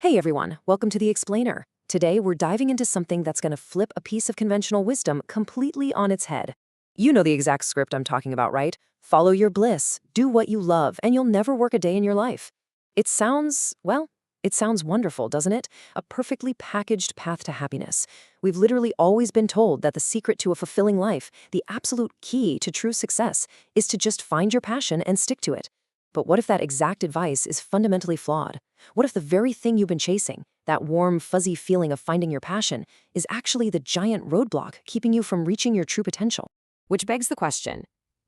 Hey everyone, welcome to The Explainer. Today we're diving into something that's going to flip a piece of conventional wisdom completely on its head. You know the exact script I'm talking about, right? Follow your bliss, do what you love, and you'll never work a day in your life. It sounds wonderful, doesn't it? A perfectly packaged path to happiness. We've literally always been told that the secret to a fulfilling life, the absolute key to true success, is to just find your passion and stick to it. But what if that exact advice is fundamentally flawed? What if the very thing you've been chasing, that warm, fuzzy feeling of finding your passion, is actually the giant roadblock keeping you from reaching your true potential? Which begs the question,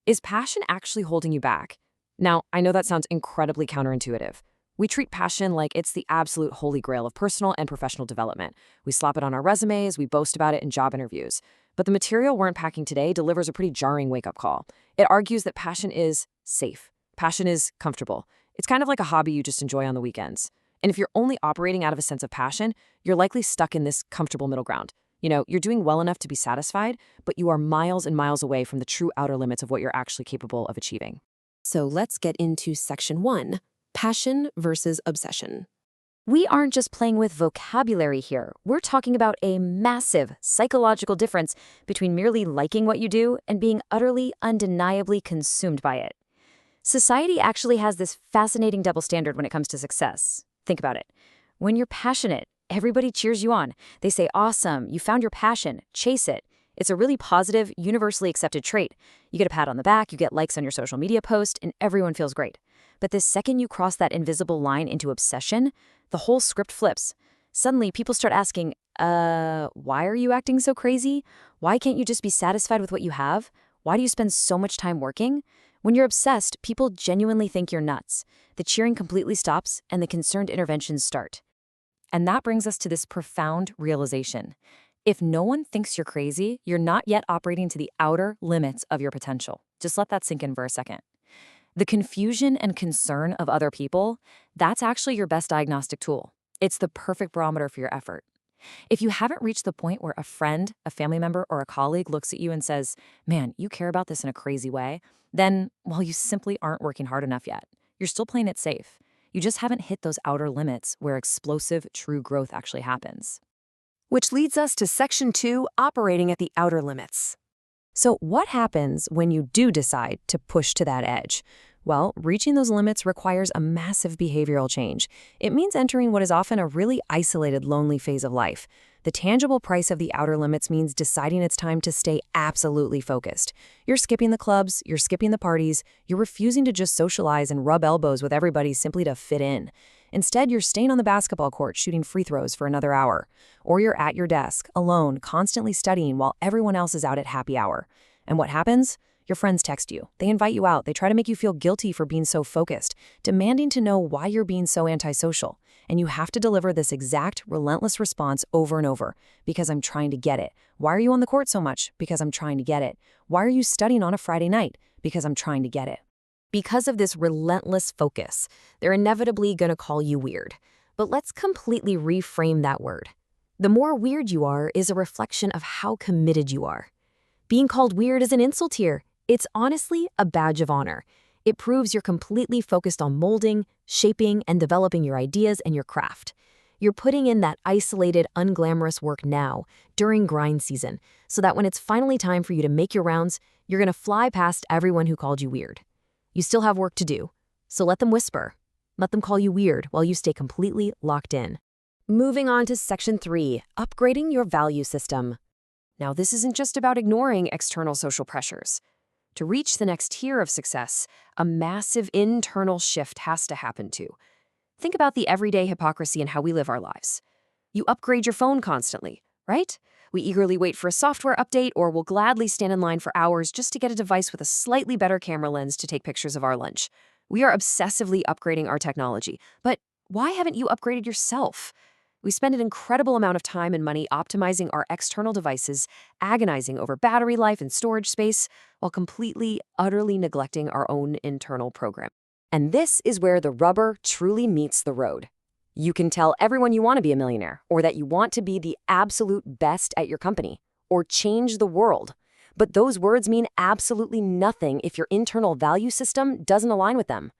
is passion actually holding you back? Now, I know that sounds incredibly counterintuitive. We treat passion like it's the absolute holy grail of personal and professional development. We slap it on our resumes, we boast about it in job interviews. But the material we're unpacking today delivers a pretty jarring wake-up call. It argues that passion is safe. Passion is comfortable. It's kind of like a hobby you just enjoy on the weekends. And if you're only operating out of a sense of passion, you're likely stuck in this comfortable middle ground. You're doing well enough to be satisfied, but you are miles and miles away from the true outer limits of what you're actually capable of achieving. So let's get into section 1, passion versus obsession. We aren't just playing with vocabulary here. We're talking about a massive psychological difference between merely liking what you do and being utterly, undeniably consumed by it. Society actually has this fascinating double standard when it comes to success. Think about it. When you're passionate, everybody cheers you on. They say, awesome, you found your passion, chase it. It's a really positive, universally accepted trait. You get a pat on the back, you get likes on your social media post, and everyone feels great. But the second you cross that invisible line into obsession, the whole script flips. Suddenly, people start asking, why are you acting so crazy? Why can't you just be satisfied with what you have? Why do you spend so much time working? When you're obsessed, people genuinely think you're nuts. The cheering completely stops, and the concerned interventions start. And that brings us to this profound realization. If no one thinks you're crazy, you're not yet operating to the outer limits of your potential. Just let that sink in for a second. The confusion and concern of other people, that's actually your best diagnostic tool. It's the perfect barometer for your effort. If you haven't reached the point where a friend, a family member, or a colleague looks at you and says, man, you care about this in a crazy way, then, well, you simply aren't working hard enough yet. You're still playing it safe. You just haven't hit those outer limits where explosive, true growth actually happens. Which leads us to section 2, operating at the outer limits. So what happens when you do decide to push to that edge? Well, reaching those limits requires a massive behavioral change. It means entering what is often a really isolated, lonely phase of life. The tangible price of the outer limits means deciding it's time to stay absolutely focused. You're skipping the clubs, you're skipping the parties, you're refusing to just socialize and rub elbows with everybody simply to fit in. Instead, you're staying on the basketball court shooting free throws for another hour. Or you're at your desk, alone, constantly studying while everyone else is out at happy hour. And what happens? Your friends text you. They invite you out. They try to make you feel guilty for being so focused, demanding to know why you're being so antisocial. And you have to deliver this exact, relentless response over and over. Because I'm trying to get it. Why are you on the court so much? Because I'm trying to get it. Why are you studying on a Friday night? Because I'm trying to get it. Because of this relentless focus, they're inevitably going to call you weird. But let's completely reframe that word. The more weird you are is a reflection of how committed you are. Being called weird is an insult here. It's honestly a badge of honor. It proves you're completely focused on molding, shaping, and developing your ideas and your craft. You're putting in that isolated, unglamorous work now, during grind season, so that when it's finally time for you to make your rounds, you're going to fly past everyone who called you weird. You still have work to do, so let them whisper. Let them call you weird while you stay completely locked in. Moving on to section 3, upgrading your value system. Now, this isn't just about ignoring external social pressures. To reach the next tier of success, a massive internal shift has to happen too. Think about the everyday hypocrisy in how we live our lives. You upgrade your phone constantly, right? We eagerly wait for a software update or will gladly stand in line for hours just to get a device with a slightly better camera lens to take pictures of our lunch. We are obsessively upgrading our technology, but why haven't you upgraded yourself? We spend an incredible amount of time and money optimizing our external devices, agonizing over battery life and storage space, while completely, utterly neglecting our own internal program. And this is where the rubber truly meets the road. You can tell everyone you want to be a millionaire, or that you want to be the absolute best at your company, or change the world. But those words mean absolutely nothing if your internal value system doesn't align with them.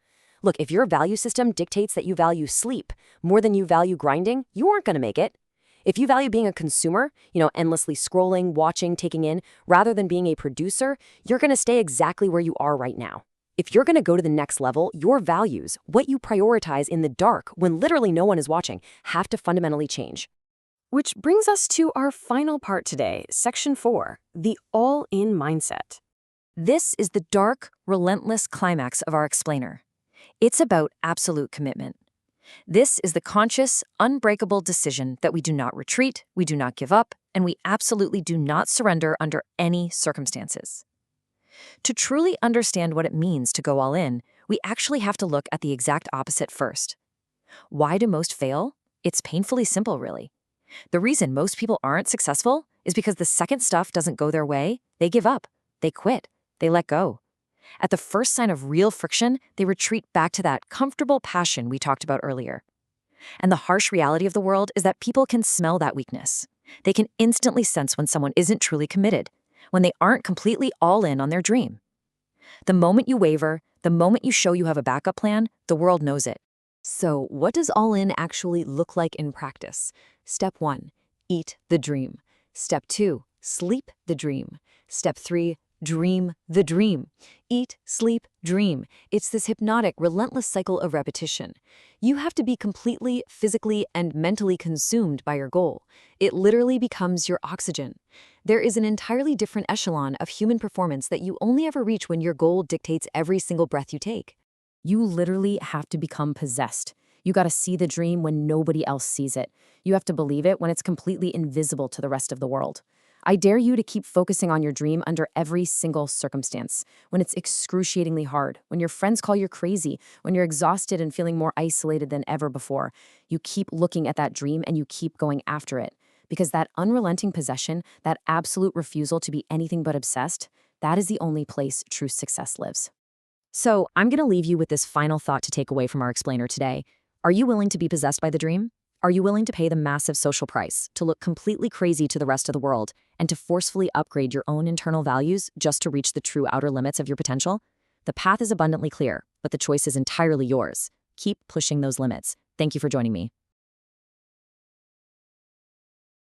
Look, if your value system dictates that you value sleep more than you value grinding, you aren't going to make it. If you value being a consumer, endlessly scrolling, watching, taking in, rather than being a producer, you're going to stay exactly where you are right now. If you're going to go to the next level, your values, what you prioritize in the dark when literally no one is watching, have to fundamentally change. Which brings us to our final part today, Section 4, the all-in mindset. This is the dark, relentless climax of our explainer. It's about absolute commitment. This is the conscious, unbreakable decision that we do not retreat, we do not give up, and we absolutely do not surrender under any circumstances. To truly understand what it means to go all in, we actually have to look at the exact opposite first. Why do most fail? It's painfully simple, really. The reason most people aren't successful is because the second stuff doesn't go their way, they give up, they quit, they let go. At the first sign of real friction, they retreat back to that comfortable passion we talked about earlier. And the harsh reality of the world is that people can smell that weakness. They can instantly sense when someone isn't truly committed, when they aren't completely all in on their dream. The moment you waver, the moment you show you have a backup plan, the world knows it. So, what does all in actually look like in practice? Step 1, eat the dream. Step 2, sleep the dream. Step 3, dream the dream. Eat, sleep, dream. It's this hypnotic, relentless cycle of repetition. You have to be completely, physically, and mentally consumed by your goal. It literally becomes your oxygen. There is an entirely different echelon of human performance that you only ever reach when your goal dictates every single breath you take. You literally have to become possessed. You got to see the dream when nobody else sees it. You have to believe it when it's completely invisible to the rest of the world. I dare you to keep focusing on your dream under every single circumstance. When it's excruciatingly hard, when your friends call you crazy, when you're exhausted and feeling more isolated than ever before, you keep looking at that dream and you keep going after it. Because that unrelenting possession, that absolute refusal to be anything but obsessed, that is the only place true success lives. So, I'm going to leave you with this final thought to take away from our explainer today. Are you willing to be possessed by the dream? Are you willing to pay the massive social price, to look completely crazy to the rest of the world, and to forcefully upgrade your own internal values just to reach the true outer limits of your potential? The path is abundantly clear, but the choice is entirely yours. Keep pushing those limits. Thank you for joining me.